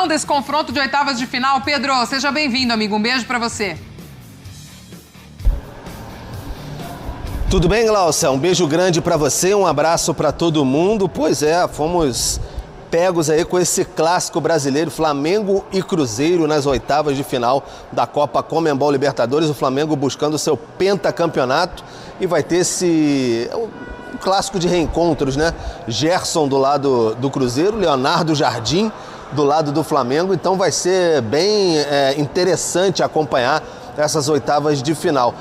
Desse confronto de oitavas de final. Pedro, seja bem-vindo, amigo. Um beijo pra você. Tudo bem, Glaucia? Um beijo grande pra você, um abraço pra todo mundo. Pois é, fomos pegos aí com esse clássico brasileiro, Flamengo e Cruzeiro nas oitavas de final da Copa Conmebol Libertadores. O Flamengo buscando o seu pentacampeonato e vai ter esse um clássico de reencontros, né? Gerson do lado do Cruzeiro, Leonardo Jardim do lado do Flamengo, então vai ser bem interessante acompanhar essas oitavas de final.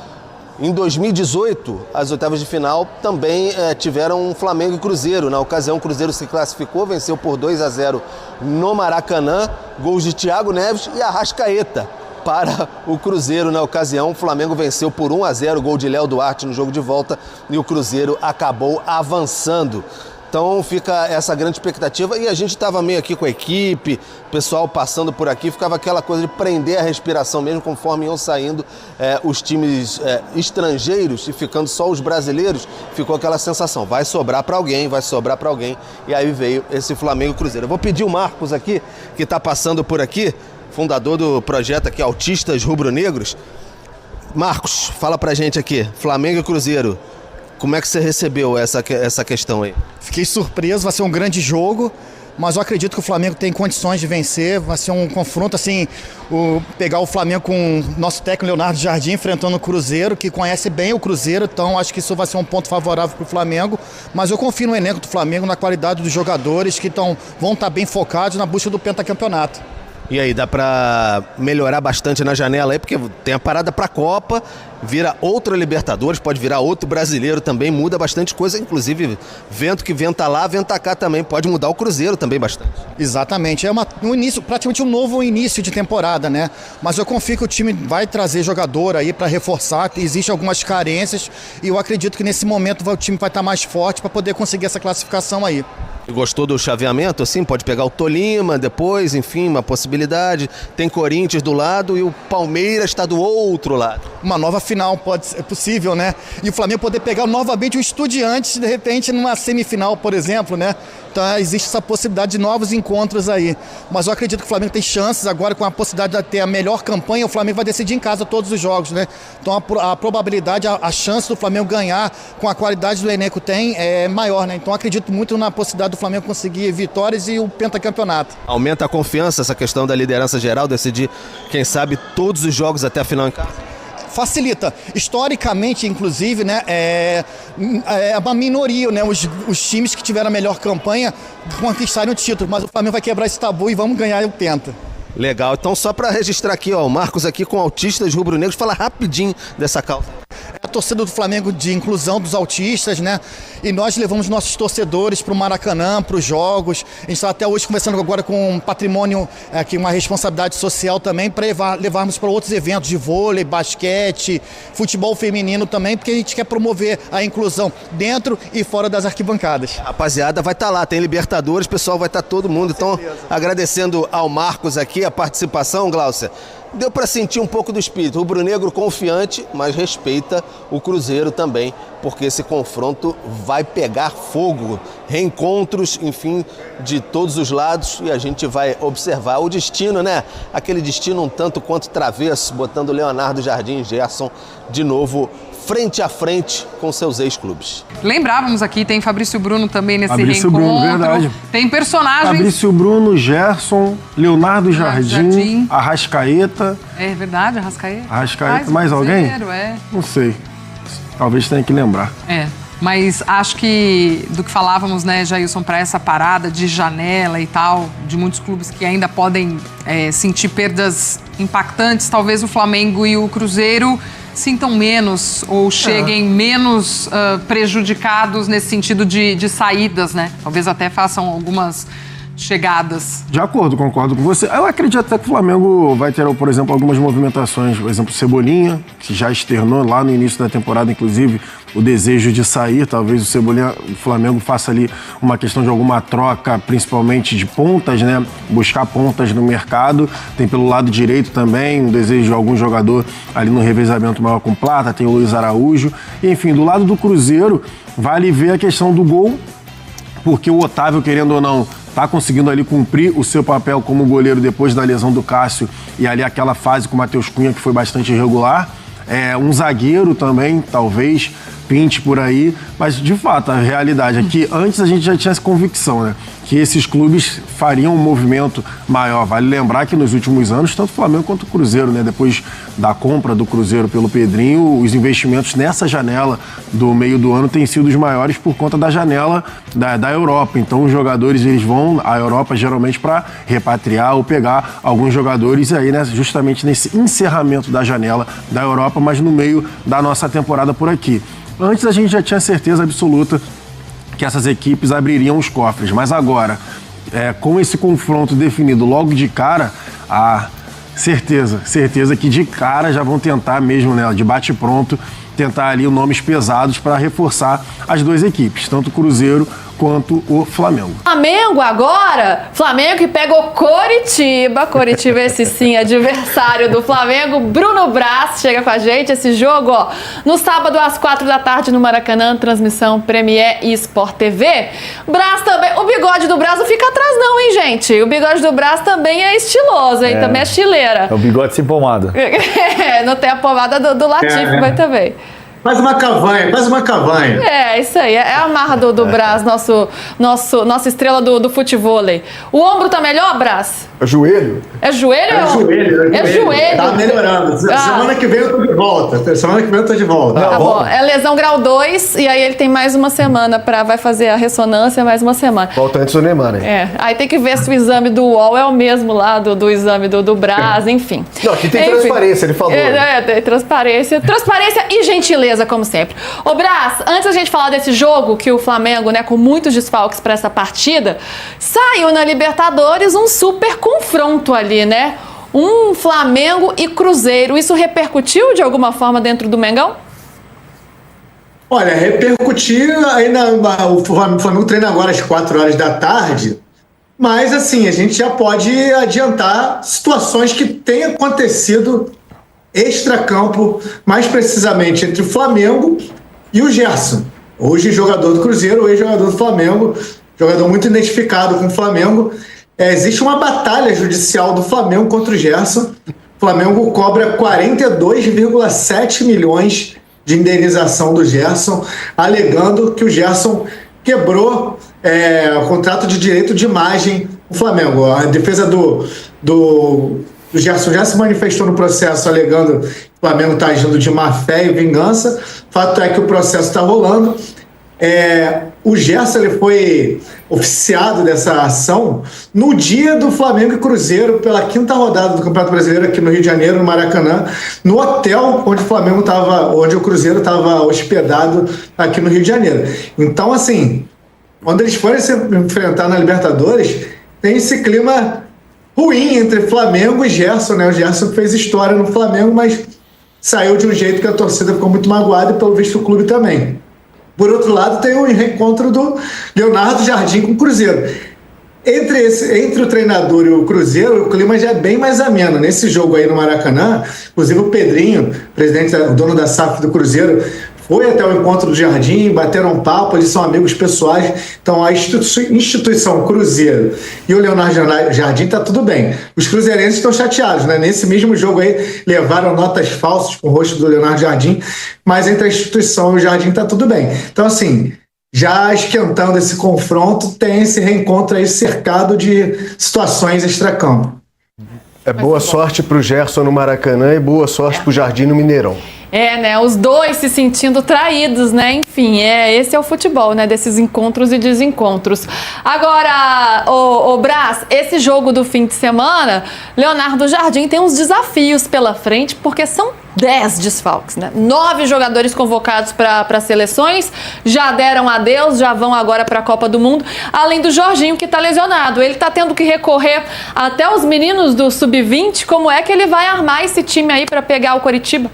Em 2018, as oitavas de final também tiveram Flamengo e Cruzeiro. Na ocasião, o Cruzeiro se classificou, venceu por 2-0 no Maracanã, gols de Thiago Neves e Arrascaeta para o Cruzeiro. Na ocasião, o Flamengo venceu por 1-0, gol de Léo Duarte no jogo de volta, e o Cruzeiro acabou avançando. Então fica essa grande expectativa e a gente estava meio aqui com a equipe, o pessoal passando por aqui, ficava aquela coisa de prender a respiração mesmo conforme iam saindo os times estrangeiros e ficando só os brasileiros, ficou aquela sensação, vai sobrar para alguém, e aí veio esse Flamengo e Cruzeiro. Eu vou pedir o Marcos aqui, que está passando por aqui, fundador do projeto aqui Autistas Rubro-Negros. Marcos, fala pra gente aqui, Flamengo e Cruzeiro. Como é que você recebeu essa questão aí? Fiquei surpreso, vai ser um grande jogo, mas eu acredito que o Flamengo tem condições de vencer, vai ser um confronto assim, pegar o Flamengo com o nosso técnico Leonardo Jardim enfrentando o Cruzeiro, que conhece bem o Cruzeiro, então acho que isso vai ser um ponto favorável para o Flamengo, mas eu confio no elenco do Flamengo, na qualidade dos jogadores que vão estar bem focados na busca do pentacampeonato. E aí, dá pra melhorar bastante na janela aí, porque tem a parada pra Copa, vira outra Libertadores, pode virar outro brasileiro também, muda bastante coisa, inclusive vento que venta lá, venta cá também, pode mudar o Cruzeiro também bastante. Exatamente, um início, praticamente um novo início de temporada, né? Mas eu confio que o time vai trazer jogador aí pra reforçar, existem algumas carências e eu acredito que nesse momento o time vai estar mais forte para poder conseguir essa classificação aí. Gostou do chaveamento, assim? Pode pegar o Tolima depois, enfim, uma possibilidade. Tem Corinthians do lado e o Palmeiras está do outro lado. Uma nova final é possível, né? E o Flamengo poder pegar novamente o Estudiantes, de repente, numa semifinal, por exemplo, né? Então existe essa possibilidade de novos encontros aí. Mas eu acredito que o Flamengo tem chances agora, com a possibilidade de ter a melhor campanha, o Flamengo vai decidir em casa todos os jogos, né? Então a probabilidade, a chance do Flamengo ganhar com a qualidade do elenco tem é maior, né? Então acredito muito na possibilidade do Flamengo conseguir vitórias e o pentacampeonato. Aumenta a confiança essa questão da liderança geral, decidir, quem sabe, todos os jogos até a final em casa? Facilita. Historicamente, inclusive, né, é uma minoria, né, os times que tiveram a melhor campanha conquistarem o título, mas o Flamengo vai quebrar esse tabu e vamos ganhar o penta. Legal, então só para registrar aqui, ó, o Marcos aqui com Autistas Rubro-Negros, fala rapidinho dessa causa. A torcida do Flamengo de inclusão dos autistas, né? E nós levamos nossos torcedores para o Maracanã, para os jogos. A gente está até hoje conversando agora com um patrimônio, aqui uma responsabilidade social também, para levarmos para outros eventos de vôlei, basquete, futebol feminino também, porque a gente quer promover a inclusão dentro e fora das arquibancadas. A rapaziada vai estar lá, tem Libertadores, pessoal vai estar todo mundo. Então, agradecendo ao Marcos aqui a participação, Glaucia. Deu para sentir um pouco do espírito. O rubro-negro confiante, mas respeita o Cruzeiro também, porque esse confronto vai pegar fogo. Reencontros, enfim, de todos os lados, e a gente vai observar o destino, né? Aquele destino um tanto quanto travesso, botando Leonardo Jardim e Gerson de novo frente a frente com seus ex-clubes. Lembrávamos aqui, tem Fabrício Bruno também nesse Fabrício reencontro. Bruno, verdade. Tem personagens... Fabrício Bruno, Gerson, Leonardo Jardim, Arrascaeta. É verdade, Arrascaeta. Arrascaeta, mais alguém? Não sei. Talvez tenha que lembrar. Mas acho que do que falávamos, né, Jailson, para essa parada de janela e tal, de muitos clubes que ainda podem sentir perdas impactantes, talvez o Flamengo e o Cruzeiro sintam menos ou cheguem menos prejudicados nesse sentido de saídas, né? Talvez até façam algumas chegadas. De acordo, concordo com você. Eu acredito até que o Flamengo vai ter, por exemplo, algumas movimentações. Por exemplo, Cebolinha, que já externou lá no início da temporada, inclusive, o desejo de sair. Talvez o Cebolinha, o Flamengo faça ali uma questão de alguma troca, principalmente de pontas, né? Buscar pontas no mercado. Tem pelo lado direito também um desejo de algum jogador ali no revezamento maior com Plata. Tem o Luiz Araújo. E, enfim, do lado do Cruzeiro, vale ver a questão do gol, porque o Otávio, querendo ou não, está conseguindo ali cumprir o seu papel como goleiro depois da lesão do Cássio e ali aquela fase com o Matheus Cunha que foi bastante irregular. Um zagueiro também, talvez, pinte por aí, mas de fato a realidade é que antes a gente já tinha essa convicção, né? Que esses clubes fariam um movimento maior. Vale lembrar que nos últimos anos, tanto o Flamengo quanto o Cruzeiro, né? Depois da compra do Cruzeiro pelo Pedrinho, os investimentos nessa janela do meio do ano têm sido os maiores por conta da janela da Europa. Então os jogadores eles vão à Europa geralmente para repatriar ou pegar alguns jogadores aí, né? Justamente nesse encerramento da janela da Europa, mas no meio da nossa temporada por aqui. Antes a gente já tinha certeza absoluta que essas equipes abririam os cofres, mas agora, com esse confronto definido logo de cara, certeza que de cara já vão tentar mesmo, né, de bate-pronto, tentar ali nomes pesados para reforçar as duas equipes, tanto o Cruzeiro quanto o Flamengo. Flamengo agora, Flamengo que pega o Coritiba, esse sim, adversário do Flamengo. Bruno Braz chega com a gente, esse jogo, ó, no sábado às 4 da tarde no Maracanã, transmissão Premier e Sport TV. Braz também, o bigode do Braz não fica atrás não, hein, gente? O bigode do Braz também é estiloso, hein? Também é chileira. É o bigode sem pomada. Não tem a pomada do Latifi, mas também. Faz uma cavanha. Isso aí, é a marra do Braz, nossa estrela do futevôlei. O ombro tá melhor, Braz? É joelho? É joelho? É joelho. Tá melhorando. Semana que vem eu tô de volta. Tá bom. É lesão grau 2 e aí ele tem mais uma semana vai fazer a ressonância, mais uma semana. Volta antes do Neymar, né? Aí tem que ver se o exame do UOL é o mesmo lá do exame do Braz, enfim. Não, aqui tem transparência, ele falou. Tem transparência e gentileza, como sempre. Ô Braz, antes da gente falar desse jogo que o Flamengo, né, com muitos desfalques para essa partida, saiu na Libertadores um super confronto ali, né? Um Flamengo e Cruzeiro. Isso repercutiu de alguma forma dentro do Mengão? Olha, repercutiu ainda. O Flamengo treina agora às 4 horas da tarde, mas assim, a gente já pode adiantar situações que têm acontecido extracampo, mais precisamente entre o Flamengo e o Gerson. Hoje jogador do Cruzeiro, hoje jogador do Flamengo, jogador muito identificado com o Flamengo. Existe uma batalha judicial do Flamengo contra o Gerson. O Flamengo cobra 42,7 milhões de indenização do Gerson, alegando que o Gerson quebrou o contrato de direito de imagem do Flamengo. A defesa do Gerson já se manifestou no processo alegando que o Flamengo está agindo de má fé e vingança. Fato é que o processo está rolando. O Gerson ele foi oficiado dessa ação no dia do Flamengo e Cruzeiro, pela 5ª rodada do Campeonato Brasileiro aqui no Rio de Janeiro, no Maracanã, no hotel onde o Cruzeiro estava hospedado aqui no Rio de Janeiro. Então, assim, quando eles forem se enfrentar na Libertadores, tem esse clima ruim entre Flamengo e Gerson, né? O Gerson fez história no Flamengo, mas saiu de um jeito que a torcida ficou muito magoada e, pelo visto, o clube também. Por outro lado, tem o reencontro do Leonardo Jardim com o Cruzeiro. Entre o treinador e o Cruzeiro, o clima já é bem mais ameno. Nesse jogo aí no Maracanã, inclusive o Pedrinho, o dono da SAF do Cruzeiro, foi até o encontro do Jardim, bateram um papo, eles são amigos pessoais. Então a instituição Cruzeiro e o Leonardo Jardim tá tudo bem. Os cruzeirenses estão chateados, né? Nesse mesmo jogo aí levaram notas falsas com o rosto do Leonardo Jardim, mas entre a instituição e o Jardim tá tudo bem. Então assim, já esquentando esse confronto, tem esse reencontro aí cercado de situações extracampo. Boa sorte pro Gerson no Maracanã e boa sorte pro Jardim no Mineirão. Né? Os dois se sentindo traídos, né? Enfim, esse é o futebol, né? Desses encontros e desencontros. Agora, o Braz, esse jogo do fim de semana, Leonardo Jardim tem uns desafios pela frente, porque são 10 desfalques, né? 9 jogadores convocados para seleções, já deram adeus, já vão agora para a Copa do Mundo, além do Jorginho, que está lesionado. Ele está tendo que recorrer até os meninos do Sub-20. Como é que ele vai armar esse time aí para pegar o Coritiba?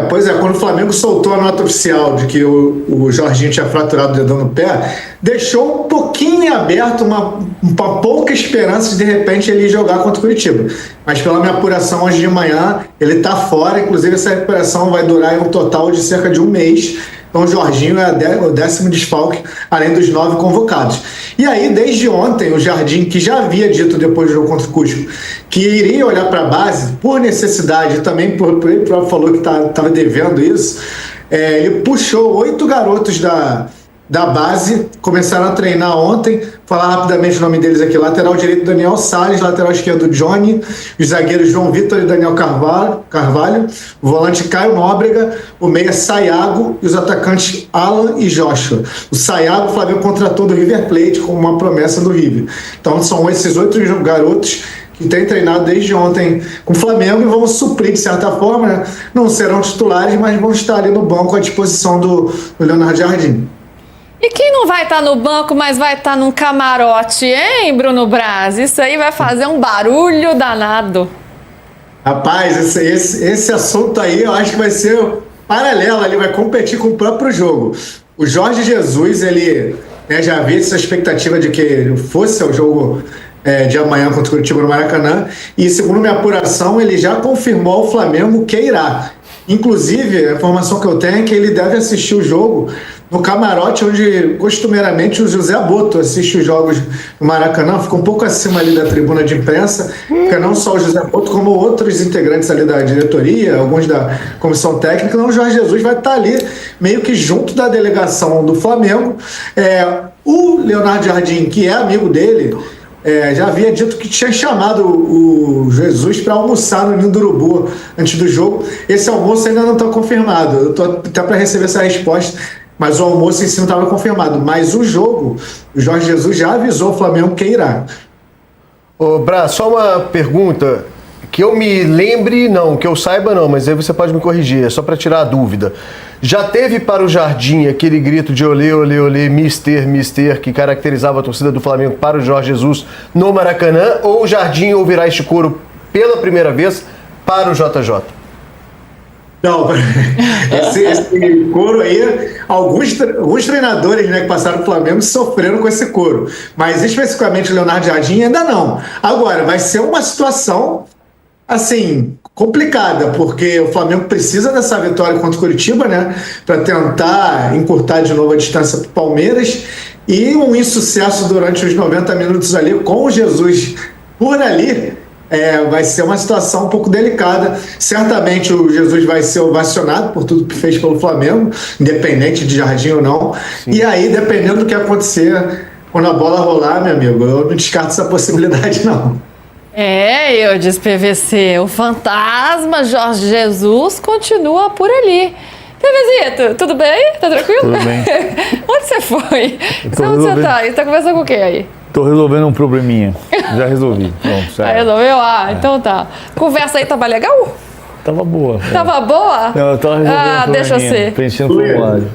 Pois é, quando o Flamengo soltou a nota oficial de que o Jorginho tinha fraturado o dedão no pé, deixou um pouquinho aberto, uma pouca esperança de repente ele jogar contra o Curitiba. Mas pela minha apuração hoje de manhã, ele está fora, inclusive essa recuperação vai durar um total de cerca de um mês. Então o Jorginho é o 10º desfalque, além dos 9 convocados. E aí, desde ontem, o Jardim, que já havia dito depois do jogo contra o Cusco, que iria olhar para a base, por necessidade, também ele próprio falou que estava devendo isso, ele puxou 8 garotos da base, começaram a treinar ontem. Falar rapidamente o nome deles aqui: lateral direito Daniel Salles, lateral esquerdo Johnny, os zagueiros João Vitor e Daniel Carvalho, o volante Caio Nóbrega, o meia Sayago e os atacantes Alan e Joshua. O Sayago o Flamengo contratou do River Plate como uma promessa do River. Então são esses 8 garotos que têm treinado desde ontem com o Flamengo e vão suprir de certa forma, né? Não serão titulares, mas vão estar ali no banco à disposição do Leonardo Jardim. E quem não vai estar no banco, mas vai estar num camarote, hein, Bruno Braz? Isso aí vai fazer um barulho danado. Rapaz, esse assunto aí eu acho que vai ser paralelo, ele vai competir com o próprio jogo. O Jorge Jesus, ele já havia essa expectativa de que fosse o jogo de amanhã contra o Curitiba no Maracanã, e segundo minha apuração, ele já confirmou ao Flamengo que irá. Inclusive, a informação que eu tenho é que ele deve assistir o jogo no camarote onde costumeiramente o José Boto assiste os jogos no Maracanã, fica um pouco acima ali da tribuna de imprensa, porque não só o José Boto, como outros integrantes ali da diretoria, alguns da comissão técnica. Então o Jorge Jesus vai estar ali meio que junto da delegação do Flamengo. O Leonardo Jardim, que é amigo dele, já havia dito que tinha chamado o Jesus para almoçar no Ninho do Urubu antes do jogo. Esse almoço ainda não está confirmado. Eu estou até para receber essa resposta, mas o almoço em si não estava confirmado. Mas o jogo, o Jorge Jesus já avisou o Flamengo que irá. Ô, Braz, só uma pergunta. Que eu me lembre, não, que eu saiba não, mas aí você pode me corrigir, é só para tirar a dúvida. Já teve para o Jardim aquele grito de olê, olê, olê, mister, que caracterizava a torcida do Flamengo para o Jorge Jesus no Maracanã, ou o Jardim ouvirá este coro pela primeira vez para o JJ? Não, esse coro aí, alguns treinadores, né, que passaram pro Flamengo sofreram com esse coro, mas especificamente o Leonardo Jardim ainda não. Agora, vai ser uma situação assim, complicada, porque o Flamengo precisa dessa vitória contra o Curitiba, né, para tentar encurtar de novo a distância para o Palmeiras, e um insucesso durante os 90 minutos ali com o Jesus por ali, vai ser uma situação um pouco delicada. Certamente o Jesus vai ser ovacionado por tudo que fez pelo Flamengo, independente de Jardim ou não. Sim. E aí, dependendo do que acontecer, quando a bola rolar, meu amigo, eu não descarto essa possibilidade, não. Eu disse PVC, o fantasma Jorge Jesus continua por ali. PVZito, tudo bem? Tá tranquilo? Tudo bem. Onde você foi? Onde você tá? Você tá conversando com quem aí? Tô resolvendo um probleminha. Já resolvi. Pronto, já resolveu? Então tá. Conversa aí tava legal? Tava boa. Tava boa? Não, eu tava resolvendo deixa eu ser. Preenchendo o formulário.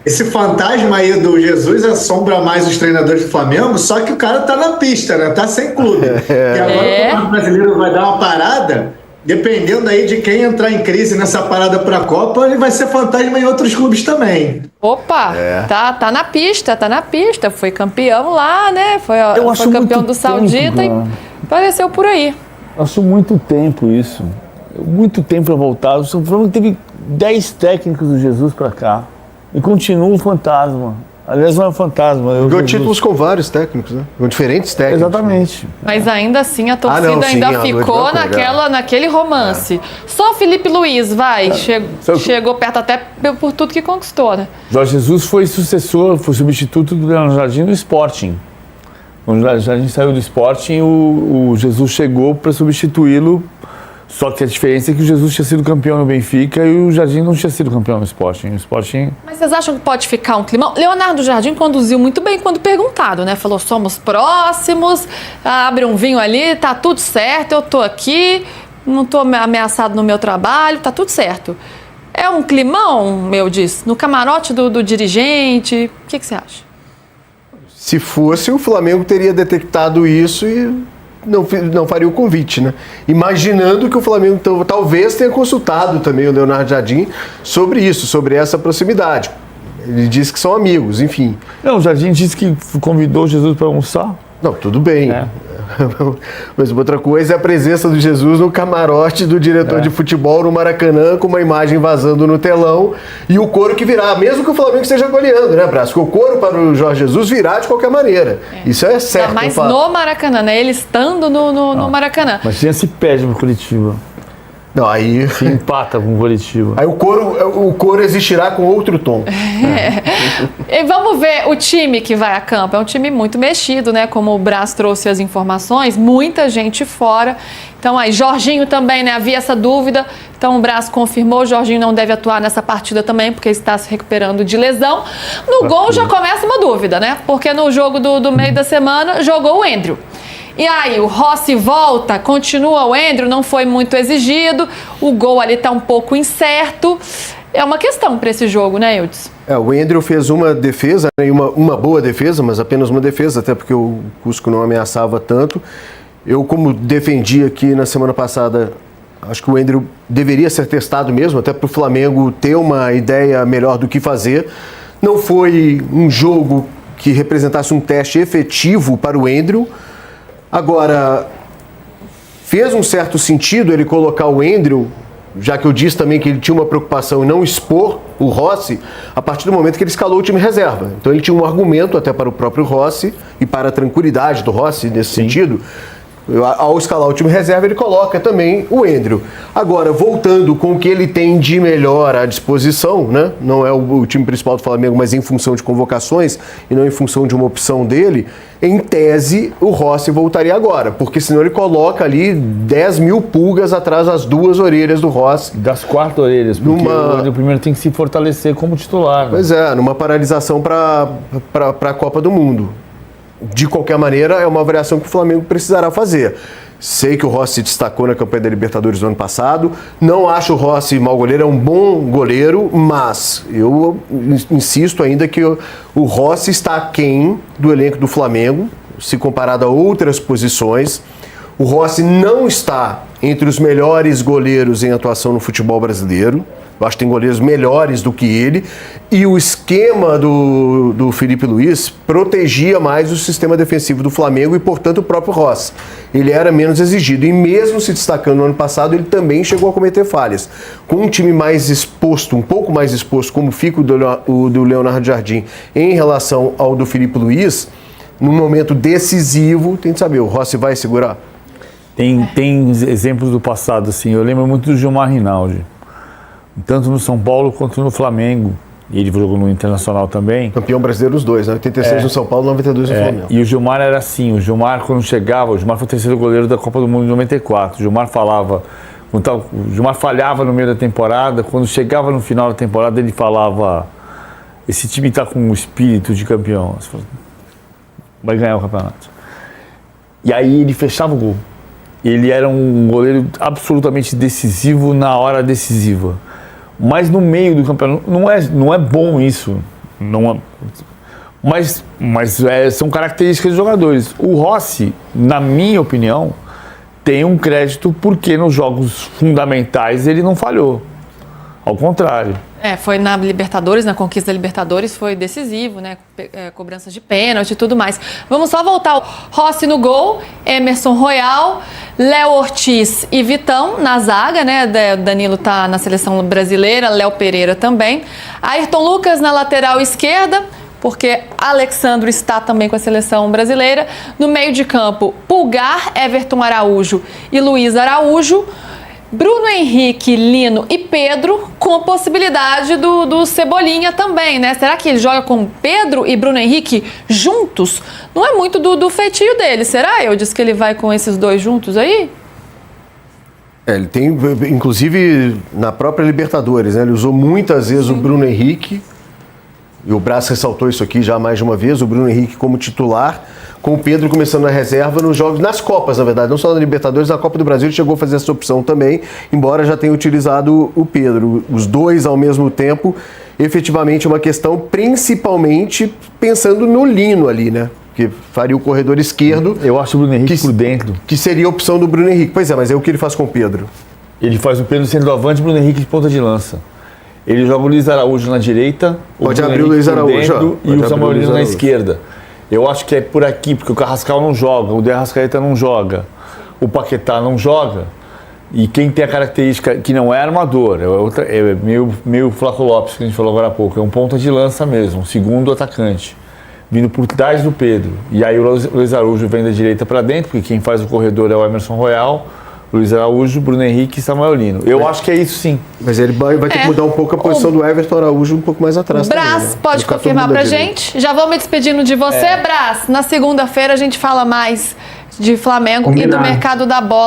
Esse fantasma aí do Jesus assombra mais os treinadores do Flamengo, só que o cara tá na pista, né? Tá sem clube. E agora o Brasileiro vai dar uma parada, dependendo aí de quem entrar em crise nessa parada pra Copa, ele vai ser fantasma em outros clubes também. Opa, tá na pista. Foi campeão lá, né? Foi campeão do Saudita e apareceu por aí. Passou muito tempo isso. Muito tempo pra voltar. O Flamengo teve 10 técnicos do Jesus pra cá. E continua um fantasma. Aliás, não é um fantasma. Ganhou títulos com vários técnicos, né? Com diferentes técnicos. Exatamente. Né? Mas ainda assim a torcida ainda ficou naquele romance. Só Felipe Luiz, chegou perto até por tudo que conquistou, né? Jorge Jesus foi substituto do Leonardo Jardim no Sporting. Quando o Jardim saiu do Sporting, o Jesus chegou para substituí-lo. Só que a diferença é que o Jesus tinha sido campeão no Benfica e o Jardim não tinha sido campeão no Sporting. Mas vocês acham que pode ficar um climão? Leonardo Jardim conduziu muito bem quando perguntado, né? Falou, somos próximos, abre um vinho ali, tá tudo certo, eu tô aqui, não tô ameaçado no meu trabalho, tá tudo certo. É um climão, eu disse, no camarote do dirigente, o que você acha? Se fosse, o Flamengo teria detectado isso e não faria o convite, né? Imaginando que o Flamengo talvez tenha consultado também o Leonardo Jardim sobre isso, sobre essa proximidade. Ele disse que são amigos, enfim. Não, o Jardim disse que convidou Jesus para almoçar. Não, tudo bem. Mas outra coisa é a presença do Jesus no camarote do diretor de futebol no Maracanã, com uma imagem vazando no telão e o coro que virá, mesmo que o Flamengo esteja goleando, né, Brás? Porque o coro para o Jorge Jesus virá de qualquer maneira. Isso é certo. Mas no Maracanã, né? Ele estando no Maracanã. Mas tinha se perde pro Curitiba. Não, aí... Se empata com o Curitiba. Aí o coro existirá com outro tom. E vamos ver o time que vai a campo. É um time muito mexido, né? Como o Brás trouxe as informações, muita gente fora. Então aí, Jorginho também, né? Havia essa dúvida. Então o Brás confirmou, o Jorginho não deve atuar nessa partida também, porque está se recuperando de lesão. No gol já começa uma dúvida, né? Porque no jogo do meio da semana jogou o Endrio. E aí, o Rossi volta, continua o Endrio, não foi muito exigido, o gol ali tá um pouco incerto. É uma questão para esse jogo, né, Eudes? O Endrio fez uma defesa, né, uma boa defesa, mas apenas uma defesa, até porque o Cusco não ameaçava tanto. Eu, como defendi aqui na semana passada, acho que o Endrio deveria ser testado mesmo, até para o Flamengo ter uma ideia melhor do que fazer. Não foi um jogo que representasse um teste efetivo para o Endrio. Agora, fez um certo sentido ele colocar o Endrio, já que eu disse também que ele tinha uma preocupação em não expor o Rossi, a partir do momento que ele escalou o time reserva. Então ele tinha um argumento até para o próprio Rossi e para a tranquilidade do Rossi nesse sentido. Ao escalar o time reserva, ele coloca também o Endrio. Agora, voltando com o que ele tem de melhor à disposição, né? Não é o time principal do Flamengo, mas em função de convocações e não em função de uma opção dele, em tese, o Rossi voltaria agora, porque senão ele coloca ali 10 mil pulgas atrás das duas orelhas do Rossi. Das 4 orelhas, porque o primeiro tem que se fortalecer como titular. Né? Pois é, numa paralisação para a Copa do Mundo. De qualquer maneira, é uma avaliação que o Flamengo precisará fazer. Sei que o Rossi se destacou na campanha da Libertadores do ano passado. Não acho o Rossi mau goleiro, é um bom goleiro, mas eu insisto ainda que o Rossi está aquém do elenco do Flamengo, se comparado a outras posições. O Rossi não está entre os melhores goleiros em atuação no futebol brasileiro. Eu acho que tem goleiros melhores do que ele. E o esquema do Felipe Luiz protegia mais o sistema defensivo do Flamengo e, portanto, o próprio Rossi. Ele era menos exigido. E mesmo se destacando no ano passado, ele também chegou a cometer falhas. Com um time mais exposto, um pouco mais exposto, como fica o do Leonardo Jardim em relação ao do Felipe Luiz, no momento decisivo, tem que saber, o Rossi vai segurar? Tem exemplos do passado, assim. Eu lembro muito do Gilmar Rinaldi. Tanto no São Paulo quanto no Flamengo. E ele jogou no Internacional também. Campeão brasileiro os dois, né? 86 no São Paulo, 92 no Flamengo. E o Gilmar era assim, o Gilmar quando chegava, o Gilmar foi o terceiro goleiro da Copa do Mundo de 94. O Gilmar falava, o Gilmar falhava no meio da temporada, quando chegava no final da temporada ele falava, esse time está com um espírito de campeão, vai ganhar o campeonato. E aí ele fechava o gol. Ele era um goleiro absolutamente decisivo na hora decisiva. Mas no meio do campeonato, não é bom isso. Mas são características dos jogadores. O Rossi, na minha opinião, tem um crédito porque nos jogos fundamentais ele não falhou. Ao contrário. Foi na Libertadores, na conquista da Libertadores, foi decisivo, né? Cobrança de pênalti e tudo mais. Vamos só voltar. Rossi no gol, Emerson Royal, Léo Ortiz e Vitão na zaga, né? Danilo tá na seleção brasileira, Léo Pereira também. Ayrton Lucas na lateral esquerda, porque Alexandro está também com a seleção brasileira. No meio de campo, Pulgar, Everton Araújo e Luiz Araújo. Bruno Henrique, Lino e Pedro, com a possibilidade do Cebolinha também, né? Será que ele joga com Pedro e Bruno Henrique juntos? Não é muito do feitio dele, será? Eu disse que ele vai com esses dois juntos aí? Ele tem, inclusive, na própria Libertadores, né? Ele usou muitas vezes o Bruno Henrique, e o Brás ressaltou isso aqui já mais de uma vez, o Bruno Henrique como titular, com o Pedro começando na reserva nos jogos, nas Copas, na verdade, não só na Libertadores, na Copa do Brasil ele chegou a fazer essa opção também, embora já tenha utilizado o Pedro. Os dois ao mesmo tempo, efetivamente uma questão, principalmente pensando no Lino ali, né? Que faria o corredor esquerdo. Eu acho o Bruno Henrique por dentro. Que seria a opção do Bruno Henrique. Pois é, mas é o que ele faz com o Pedro. Ele faz o Pedro centroavante e o Bruno Henrique de ponta de lança. Ele joga o Luiz Araújo na direita, Pode abrir o Luiz Araújo e o Samuel Lino na esquerda. Eu acho que é por aqui, porque o Carrascal não joga, o De Arrascaeta não joga, o Paquetá não joga. E quem tem a característica que não é armador, é meio Flaco Lopes, que a gente falou agora há pouco, é um ponta de lança mesmo, segundo atacante, vindo por trás do Pedro. E aí o Luiz Araújo vem da direita para dentro, porque quem faz o corredor é o Emerson Royal, Luiz Araújo, Bruno Henrique e Samuel Lino. Eu acho que é isso sim. Mas ele vai ter que mudar um pouco a posição do Everton Araújo um pouco mais atrás. Brás, também, né? pode confirmar pra gente? Já vou me despedindo de você, Brás. Na segunda-feira a gente fala mais de Flamengo e do mercado da bola.